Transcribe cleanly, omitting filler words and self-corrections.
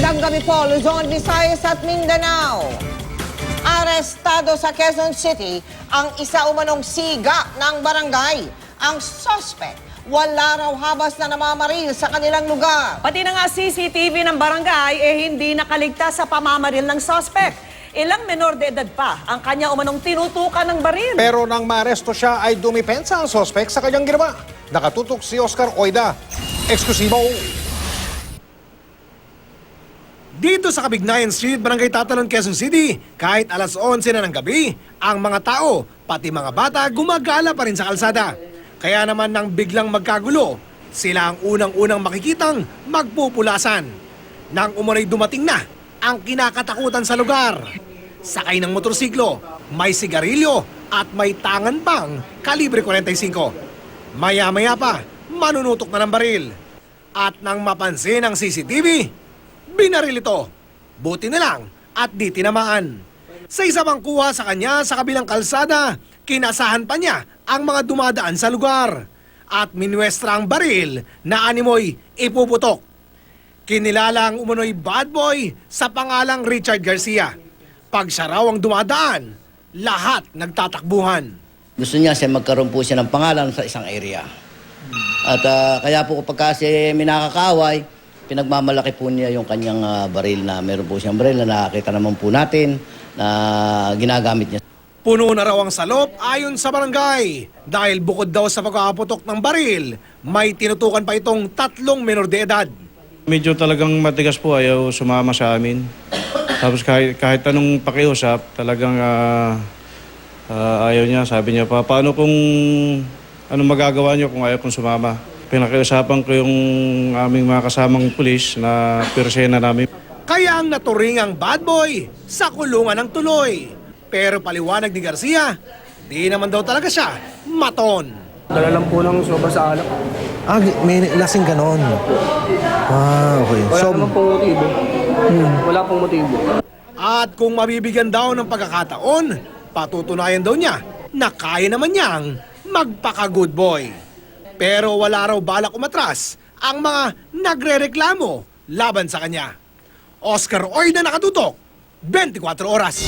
Magandang gabi po, Luzon, Visayas at Mindanao. Arestado sa Quezon City ang isa umanong siga ng barangay. Ang suspect, wala raw habas na namamaril sa kanilang lugar. Pati na nga CCTV ng barangay hindi nakaligtas sa pamamaril ng suspect. Ilang menor de edad pa ang kanya umanong tinutukan ng baril. Pero nang maaresto siya ay dumipensa ang suspect sa kanyang ginawa. Nakatutok si Oscar Oida. Eksklusibo. Dito sa Kabignayan Street, Barangay Tatalon, Quezon City, kahit alas 11 na ng gabi, ang mga tao, pati mga bata, gumagala pa rin sa kalsada. Kaya naman nang biglang magkagulo, sila ang unang-unang makikitang magpupulasan. Nang umunoy dumating na ang kinakatakutan sa lugar. Sakay ng motorsiklo, may sigarilyo at may tangan pang kalibre 45. Maya-maya pa, manunutok na ng baril. At nang mapansin ang CCTV, binaril ito. Buti na lang at di tinamaan. Sa isa pang kuha sa kanya sa kabilang kalsada, kinasahan pa niya ang mga dumadaan sa lugar. At minwestra ang baril na animoy ipuputok. Kinilala ang umunoy bad boy sa pangalang Richard Garcia. Pag siya raw ang dumadaan, lahat nagtatakbuhan. Gusto niya magkaroon po siya ng pangalan sa isang area. At kaya po kapag kasi may nakakaaway, pinagmamalaki po niya yung kanyang baril na meron po siyang baril na nakakita naman po natin na ginagamit niya. Puno na raw ang salop ayon sa barangay. Dahil bukod daw sa pagkakaputok ng baril, may tinutukan pa itong 3 menor de edad. Medyo talagang matigas po, ayaw sumama sa amin. Tapos kahit anong pakiusap, talagang ayaw niya. Sabi niya pa, paano kung anong magagawa niyo kung ayaw kong sumama? Pinakiusapan ko yung aming mga kasamang pulis na persena namin. Kaya ang naturing ang bad boy sa kulungan ng tuloy. Pero paliwanag ni Garcia, di naman daw talaga siya maton. Dala lang po ng sobra sa alak. May lasing ganon. Okay. Wala naman pong motibo. Wala pong motibo. At kung mabibigyan daw ng pagkakataon, patutunayan daw niya na kaya naman niyang magpaka-good boy. Pero wala raw balak umatras ang mga nagrereklamo laban sa kanya. Oscar Oida, nakatutok, 24 oras.